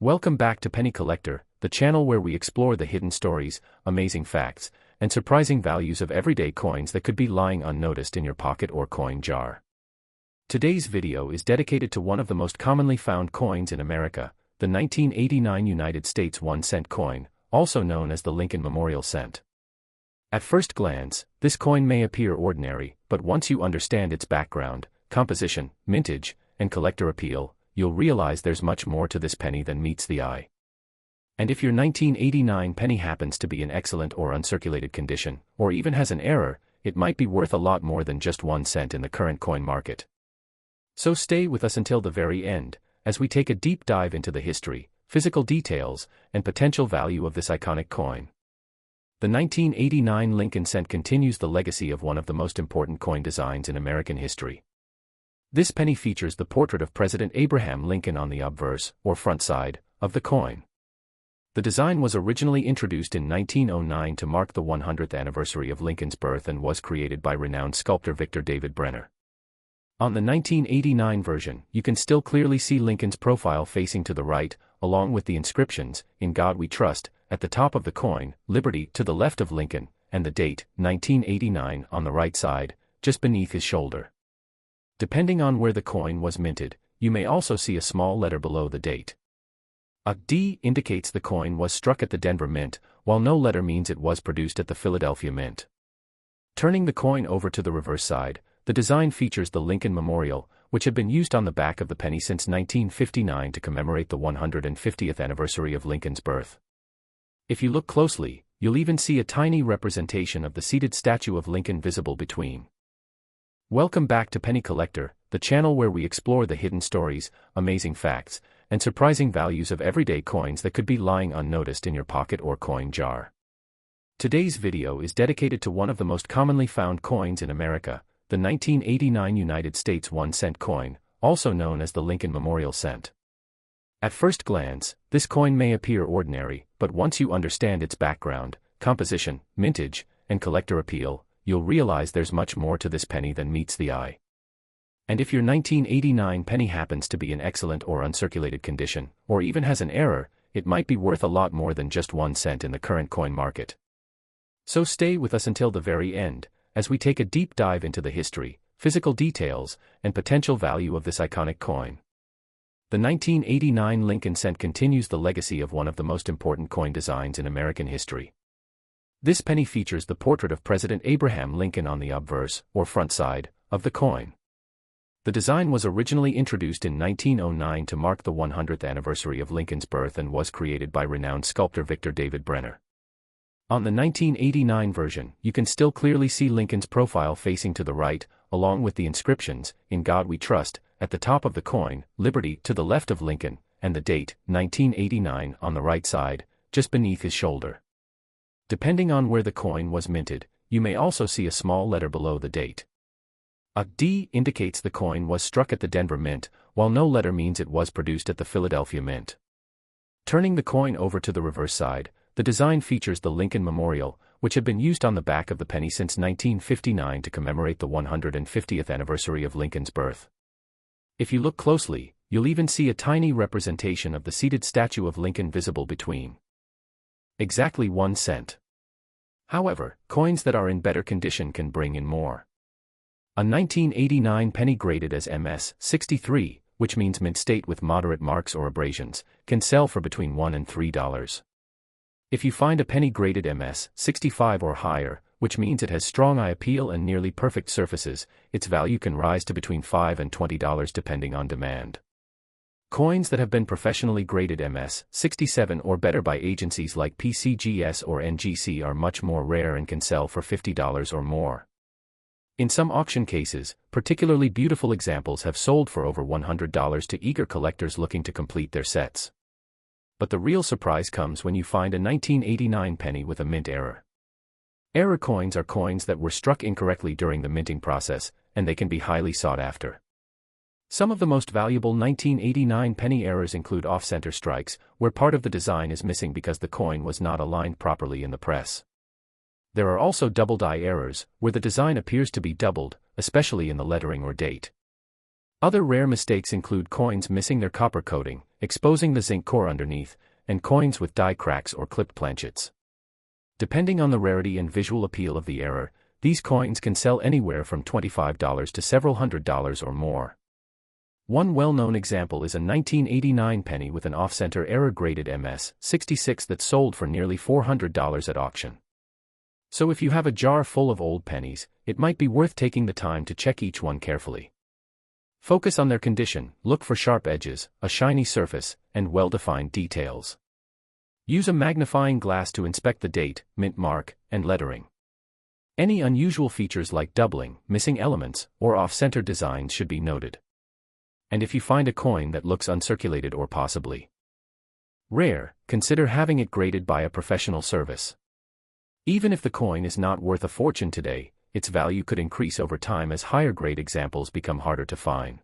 Welcome back to Penny Collector, the channel where we explore the hidden stories, amazing facts, and surprising values of everyday coins that could be lying unnoticed in your pocket or coin jar. Today's video is dedicated to one of the most commonly found coins in America, the 1989 United States 1-cent coin, also known as the Lincoln Memorial Cent. At first glance, this coin may appear ordinary, but once you understand its background, composition, mintage, and collector appeal, you'll realize there's much more to this penny than meets the eye. And if your 1989 penny happens to be in excellent or uncirculated condition, or even has an error, it might be worth a lot more than just 1 cent in the current coin market. So stay with us until the very end, as we take a deep dive into the history, physical details, and potential value of this iconic coin. The 1989 Lincoln Cent continues the legacy of one of the most important coin designs in American history. This penny features the portrait of President Abraham Lincoln on the obverse, or front side, of the coin. The design was originally introduced in 1909 to mark the 100th anniversary of Lincoln's birth and was created by renowned sculptor Victor David Brenner. On the 1989 version, you can still clearly see Lincoln's profile facing to the right, along with the inscriptions, "In God We Trust," at the top of the coin, "Liberty" to the left of Lincoln, and the date, 1989, on the right side, just beneath his shoulder. Depending on where the coin was minted, you may also see a small letter below the date. A D indicates the coin was struck at the Denver Mint, while no letter means it was produced at the Philadelphia Mint. Turning the coin over to the reverse side, the design features the Lincoln Memorial, which had been used on the back of the penny since 1959 to commemorate the 150th anniversary of Lincoln's birth. If you look closely, you'll even see a tiny representation of the seated statue of Lincoln visible between. Welcome back to Penny Collector, the channel where we explore the hidden stories, amazing facts, and surprising values of everyday coins that could be lying unnoticed in your pocket or coin jar. Today's video is dedicated to one of the most commonly found coins in America, the 1989 United States 1-cent coin, also known as the Lincoln Memorial Cent. At first glance, this coin may appear ordinary, but once you understand its background, composition, mintage, and collector appeal, you'll realize there's much more to this penny than meets the eye. And if your 1989 penny happens to be in excellent or uncirculated condition, or even has an error, it might be worth a lot more than just 1 cent in the current coin market. So stay with us until the very end, as we take a deep dive into the history, physical details, and potential value of this iconic coin. The 1989 Lincoln Cent continues the legacy of one of the most important coin designs in American history. This penny features the portrait of President Abraham Lincoln on the obverse, or front side, of the coin. The design was originally introduced in 1909 to mark the 100th anniversary of Lincoln's birth and was created by renowned sculptor Victor David Brenner. On the 1989 version, you can still clearly see Lincoln's profile facing to the right, along with the inscriptions, "In God We Trust," at the top of the coin, "Liberty" to the left of Lincoln, and the date, 1989, on the right side, just beneath his shoulder. Depending on where the coin was minted, you may also see a small letter below the date. A D indicates the coin was struck at the Denver Mint, while no letter means it was produced at the Philadelphia Mint. Turning the coin over to the reverse side, the design features the Lincoln Memorial, which had been used on the back of the penny since 1959 to commemorate the 150th anniversary of Lincoln's birth. If you look closely, you'll even see a tiny representation of the seated statue of Lincoln visible between. Exactly 1 cent. However, coins that are in better condition can bring in more. A 1989 penny graded as MS 63, which means mint state with moderate marks or abrasions, can sell for between $1 and $3. If you find a penny graded MS 65 or higher, which means it has strong eye appeal and nearly perfect surfaces, its value can rise to between $5 and $20 depending on demand. Coins that have been professionally graded MS 67 or better by agencies like PCGS or NGC are much more rare and can sell for $50 or more. In some auction cases, particularly beautiful examples have sold for over $100 to eager collectors looking to complete their sets. But the real surprise comes when you find a 1989 penny with a mint error. Error coins are coins that were struck incorrectly during the minting process, and they can be highly sought after. Some of the most valuable 1989 penny errors include off-center strikes, where part of the design is missing because the coin was not aligned properly in the press. There are also double die errors, where the design appears to be doubled, especially in the lettering or date. Other rare mistakes include coins missing their copper coating, exposing the zinc core underneath, and coins with die cracks or clipped planchets. Depending on the rarity and visual appeal of the error, these coins can sell anywhere from $25 to several $100s or more. One well-known example is a 1989 penny with an off-center error-graded MS-66 that sold for nearly $400 at auction. So if you have a jar full of old pennies, it might be worth taking the time to check each one carefully. Focus on their condition, look for sharp edges, a shiny surface, and well-defined details. Use a magnifying glass to inspect the date, mint mark, and lettering. Any unusual features like doubling, missing elements, or off-center designs should be noted. And if you find a coin that looks uncirculated or possibly rare, consider having it graded by a professional service. Even if the coin is not worth a fortune today, its value could increase over time as higher-grade examples become harder to find.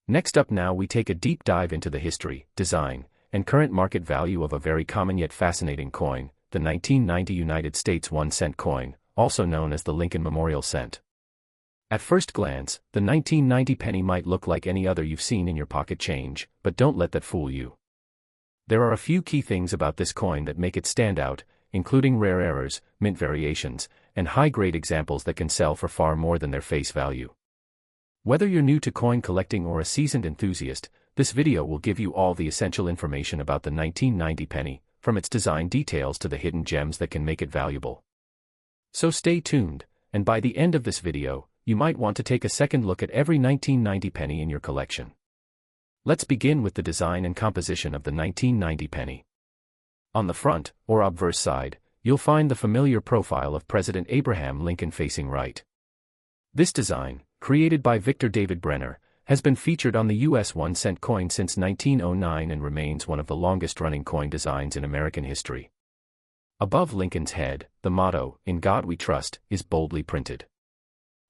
Next up now we take a deep dive into the history, design, and current market value of a very common yet fascinating coin, the 1990 United States 1-cent coin, also known as the Lincoln Memorial Cent. At first glance, the 1990 penny might look like any other you've seen in your pocket change, but don't let that fool you. There are a few key things about this coin that make it stand out, including rare errors, mint variations, and high-grade examples that can sell for far more than their face value. Whether you're new to coin collecting or a seasoned enthusiast, this video will give you all the essential information about the 1990 penny, from its design details to the hidden gems that can make it valuable. So stay tuned, and by the end of this video, you might want to take a second look at every 1990 penny in your collection. Let's begin with the design and composition of the 1990 penny. On the front, or obverse side, you'll find the familiar profile of President Abraham Lincoln facing right. This design, created by Victor David Brenner, has been featured on the U.S. 1-cent coin since 1909 and remains one of the longest-running coin designs in American history. Above Lincoln's head, the motto, "In God We Trust," is boldly printed.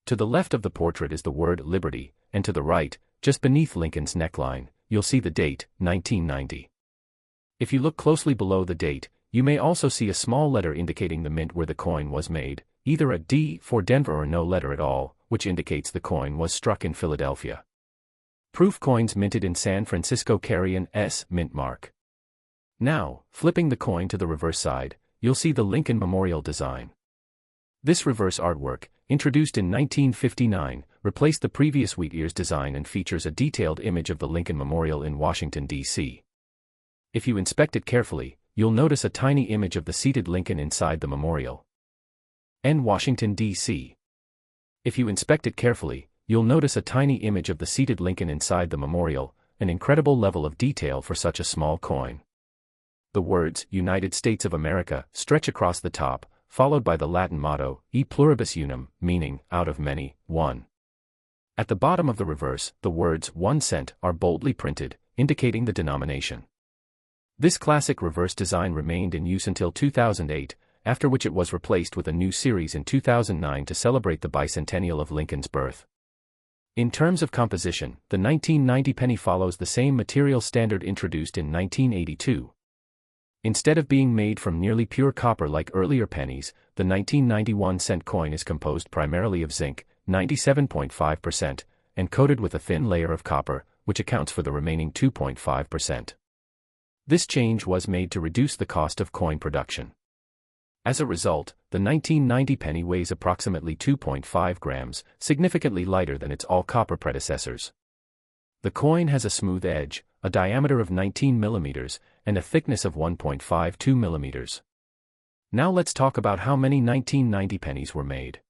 To the left of the portrait is the word Liberty, and to the right, just beneath Lincoln's neckline, you'll see the date, 1990. If you look closely below the date, you may also see a small letter indicating the mint where the coin was made, either a D for Denver or no letter at all, which indicates the coin was struck in Philadelphia. Proof coins minted in San Francisco carry an S mint mark. Now, flipping the coin to the reverse side, you'll see the Lincoln Memorial design. This reverse artwork, introduced in 1959, replaced the previous wheat ears design and features a detailed image of the Lincoln Memorial in Washington, D.C. If you inspect it carefully, you'll notice a tiny image of the seated Lincoln inside the memorial. In Washington, D.C. If you inspect it carefully, you'll notice a tiny image of the seated Lincoln inside the memorial, an incredible level of detail for such a small coin. The words, United States of America, stretch across the top, followed by the Latin motto, E pluribus unum, meaning, out of many, one. At the bottom of the reverse, the words 1 cent are boldly printed, indicating the denomination. This classic reverse design remained in use until 2008, after which it was replaced with a new series in 2009 to celebrate the bicentennial of Lincoln's birth. In terms of composition, the 1990 penny follows the same material standard introduced in 1982. Instead of being made from nearly pure copper like earlier pennies, the 1991 cent coin is composed primarily of zinc, 97.5%, and coated with a thin layer of copper, which accounts for the remaining 2.5%. This change was made to reduce the cost of coin production. As a result, the 1990 penny weighs approximately 2.5 grams, significantly lighter than its all-copper predecessors. The coin has a smooth edge, a diameter of 19 millimeters, and a thickness of 1.52 millimeters. Now let's talk about how many 1990 pennies were made.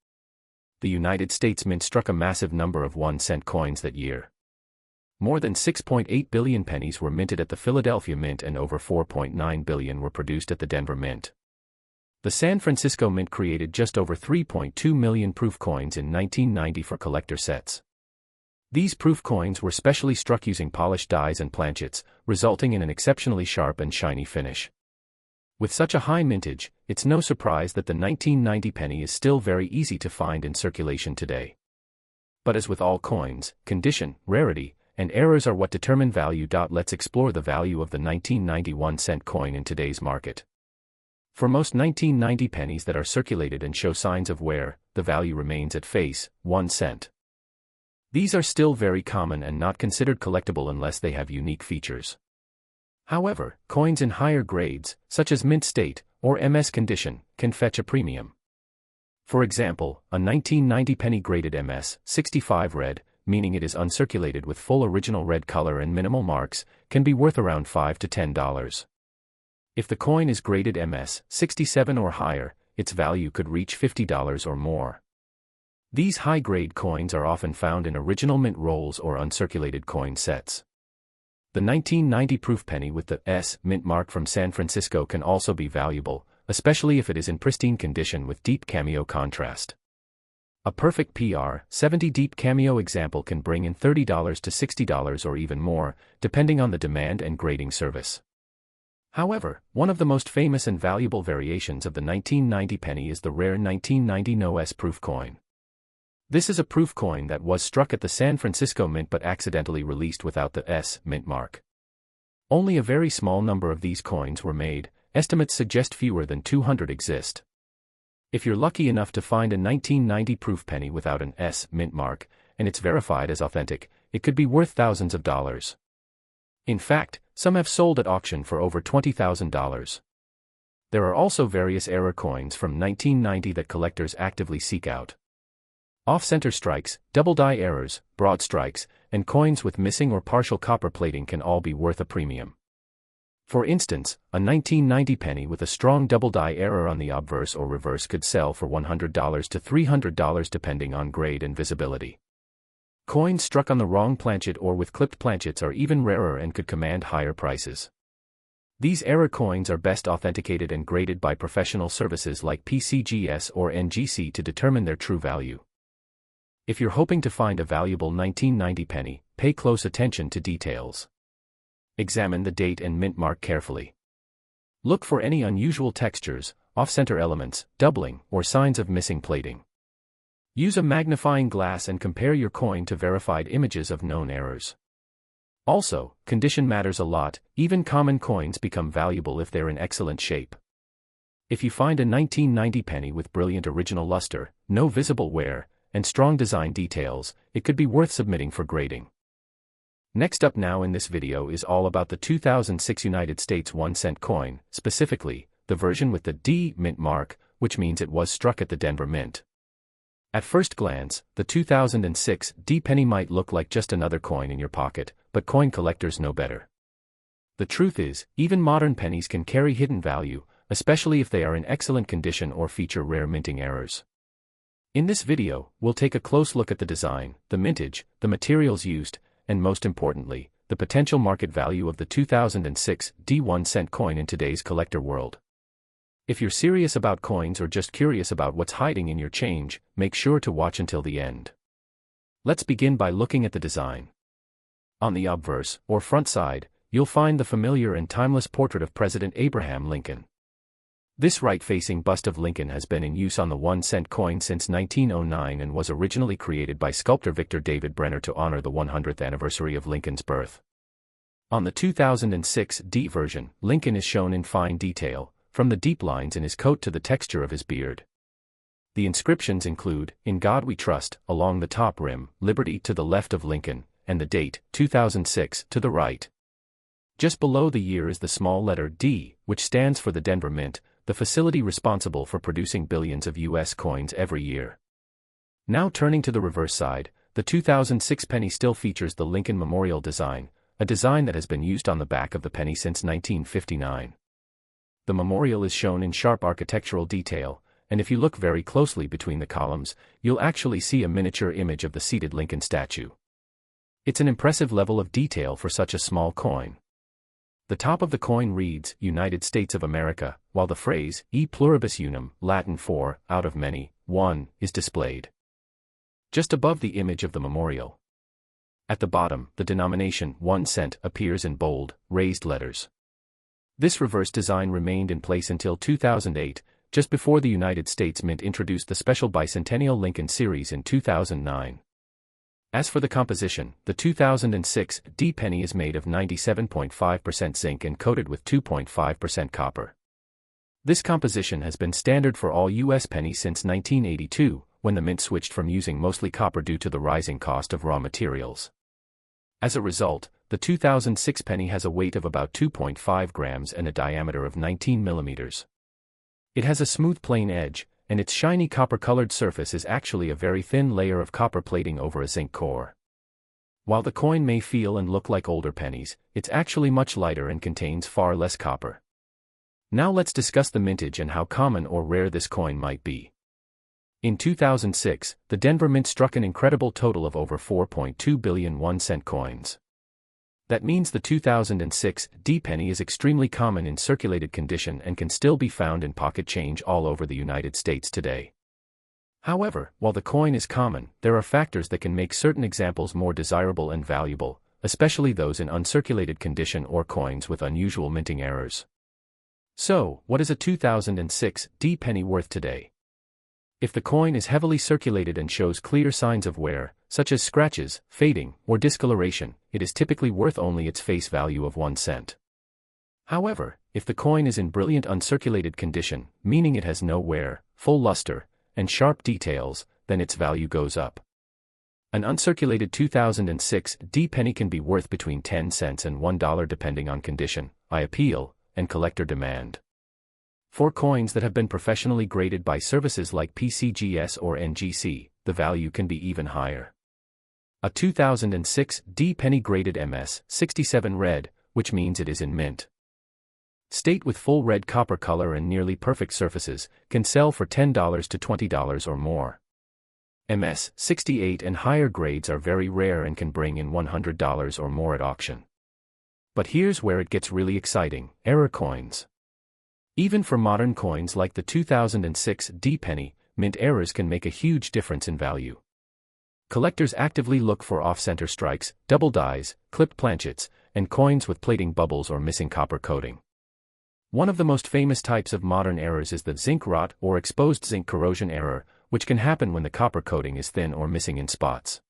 The United States Mint struck a massive number of 1-cent coins that year. More than 6.8 billion pennies were minted at the Philadelphia Mint and over 4.9 billion were produced at the Denver Mint. The San Francisco Mint created just over 3.2 million proof coins in 1990 for collector sets. These proof coins were specially struck using polished dies and planchets, resulting in an exceptionally sharp and shiny finish. With such a high mintage, it's no surprise that the 1990 penny is still very easy to find in circulation today. But as with all coins, condition, rarity, and errors are what determine value. Let's explore the value of the 1991 cent coin in today's market. For most 1990 pennies that are circulated and show signs of wear, the value remains at face, 1 cent. These are still very common and not considered collectible unless they have unique features. However, coins in higher grades, such as mint state or MS condition, can fetch a premium. For example, a 1990 penny graded MS 65 red, meaning it is uncirculated with full original red color and minimal marks, can be worth around $5 to $10. If the coin is graded MS 67 or higher, its value could reach $50 or more. These high-grade coins are often found in original mint rolls or uncirculated coin sets. The 1990 proof penny with the S mint mark from San Francisco can also be valuable, especially if it is in pristine condition with deep cameo contrast. A perfect PR 70 deep cameo example can bring in $30 to $60 or even more, depending on the demand and grading service. However, one of the most famous and valuable variations of the 1990 penny is the rare 1990 No S proof coin. This is a proof coin that was struck at the San Francisco Mint but accidentally released without the S mint mark. Only a very small number of these coins were made, estimates suggest fewer than 200 exist. If you're lucky enough to find a 1990 proof penny without an S mint mark, and it's verified as authentic, it could be worth thousands of dollars. In fact, some have sold at auction for over $20,000. There are also various error coins from 1990 that collectors actively seek out. Off-center strikes, double-die errors, broad strikes, and coins with missing or partial copper plating can all be worth a premium. For instance, a 1990 penny with a strong double-die error on the obverse or reverse could sell for $100 to $300 depending on grade and visibility. Coins struck on the wrong planchet or with clipped planchets are even rarer and could command higher prices. These error coins are best authenticated and graded by professional services like PCGS or NGC to determine their true value. If you're hoping to find a valuable 1990 penny, pay close attention to details. Examine the date and mint mark carefully. Look for any unusual textures, off-center elements, doubling, or signs of missing plating. Use a magnifying glass and compare your coin to verified images of known errors. Also, condition matters a lot. Even common coins become valuable if they're in excellent shape. If you find a 1990 penny with brilliant original luster, no visible wear, and strong design details, it could be worth submitting for grading. Next up now in this video is all about the 2006 United States 1-cent coin, specifically, the version with the D mint mark, which means it was struck at the Denver Mint. At first glance, the 2006 D penny might look like just another coin in your pocket, but coin collectors know better. The truth is, even modern pennies can carry hidden value, especially if they are in excellent condition or feature rare minting errors. In this video, we'll take a close look at the design, the mintage, the materials used, and most importantly, the potential market value of the 2006 D 1-cent coin in today's collector world. If you're serious about coins or just curious about what's hiding in your change, make sure to watch until the end. Let's begin by looking at the design. On the obverse, or front side, you'll find the familiar and timeless portrait of President Abraham Lincoln. This right-facing bust of Lincoln has been in use on the 1-cent coin since 1909 and was originally created by sculptor Victor David Brenner to honor the 100th anniversary of Lincoln's birth. On the 2006 D version, Lincoln is shown in fine detail, from the deep lines in his coat to the texture of his beard. The inscriptions include, "In God We Trust," along the top rim, "Liberty" to the left of Lincoln, and the date, 2006, to the right. Just below the year is the small letter D, which stands for the Denver Mint, the facility responsible for producing billions of U.S. coins every year. Now turning to the reverse side, the 2006 penny still features the Lincoln Memorial design, a design that has been used on the back of the penny since 1959. The memorial is shown in sharp architectural detail, and if you look very closely between the columns, you'll actually see a miniature image of the seated Lincoln statue. It's an impressive level of detail for such a small coin. The top of the coin reads, United States of America, while the phrase, E pluribus unum, Latin for, out of many, one, is displayed just above the image of the memorial. At the bottom, the denomination, 1 cent, appears in bold, raised letters. This reverse design remained in place until 2008, just before the United States Mint introduced the special Bicentennial Lincoln series in 2009. As for the composition, the 2006 D penny is made of 97.5% zinc and coated with 2.5% copper. This composition has been standard for all U.S. pennies since 1982, when the mint switched from using mostly copper due to the rising cost of raw materials. As a result, the 2006 penny has a weight of about 2.5 grams and a diameter of 19 millimeters. It has a smooth plain edge, and its shiny copper-colored surface is actually a very thin layer of copper plating over a zinc core. While the coin may feel and look like older pennies, it's actually much lighter and contains far less copper. Now let's discuss the mintage and how common or rare this coin might be. In 2006, the Denver Mint struck an incredible total of over 4.2 billion 1-cent coins. That means the 2006 D-penny is extremely common in circulated condition and can still be found in pocket change all over the United States today. However, while the coin is common, there are factors that can make certain examples more desirable and valuable, especially those in uncirculated condition or coins with unusual minting errors. So, what is a 2006 D-penny worth today? If the coin is heavily circulated and shows clear signs of wear, such as scratches, fading, or discoloration, it is typically worth only its face value of 1 cent. However, if the coin is in brilliant uncirculated condition, meaning it has no wear, full luster, and sharp details, then its value goes up. An uncirculated 2006 D-penny can be worth between 10 cents and $1 depending on condition, eye appeal, and collector demand. For coins that have been professionally graded by services like PCGS or NGC, the value can be even higher. A 2006 D-penny graded MS67 red, which means it is in mint state with full red copper color and nearly perfect surfaces, can sell for $10 to $20 or more. MS68 and higher grades are very rare and can bring in $100 or more at auction. But here's where it gets really exciting: error coins. Even for modern coins like the 2006 D-penny, mint errors can make a huge difference in value. Collectors actively look for off-center strikes, double dies, clipped planchets, and coins with plating bubbles or missing copper coating. One of the most famous types of modern errors is the zinc rot or exposed zinc corrosion error, which can happen when the copper coating is thin or missing in spots.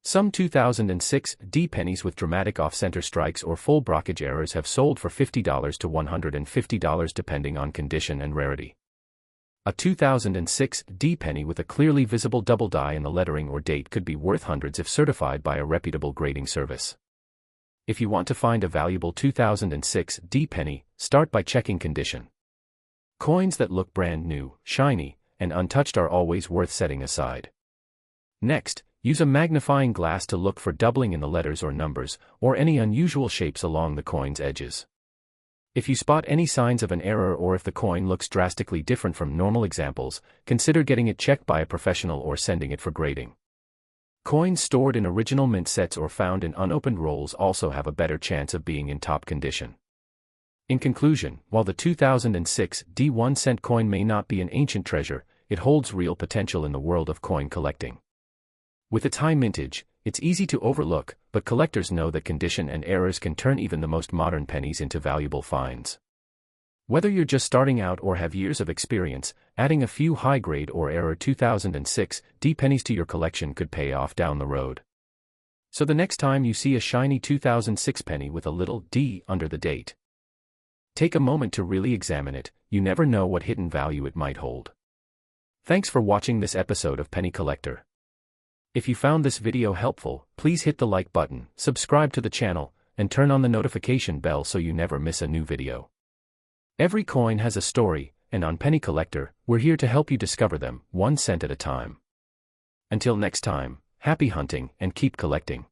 Some 2006 D-pennies with dramatic off-center strikes or full blockage errors have sold for $50 to $150 depending on condition and rarity. A 2006 D-penny with a clearly visible double die in the lettering or date could be worth hundreds if certified by a reputable grading service. If you want to find a valuable 2006 D-penny, start by checking condition. Coins that look brand new, shiny, and untouched are always worth setting aside. Next, use a magnifying glass to look for doubling in the letters or numbers, or any unusual shapes along the coin's edges. If you spot any signs of an error or if the coin looks drastically different from normal examples, consider getting it checked by a professional or sending it for grading. Coins stored in original mint sets or found in unopened rolls also have a better chance of being in top condition. In conclusion, while the 2006 D 1-cent coin may not be an ancient treasure, it holds real potential in the world of coin collecting. With its high mintage, it's easy to overlook, but collectors know that condition and errors can turn even the most modern pennies into valuable finds. Whether you're just starting out or have years of experience, adding a few high-grade or error 2006 D-pennies to your collection could pay off down the road. So the next time you see a shiny 2006 penny with a little D under the date, take a moment to really examine it. You never know what hidden value it might hold. Thanks for watching this episode of Penny Collector. If you found this video helpful, please hit the like button, subscribe to the channel, and turn on the notification bell so you never miss a new video. Every coin has a story, and on Penny Collector, we're here to help you discover them, 1 cent at a time. Until next time, happy hunting and keep collecting.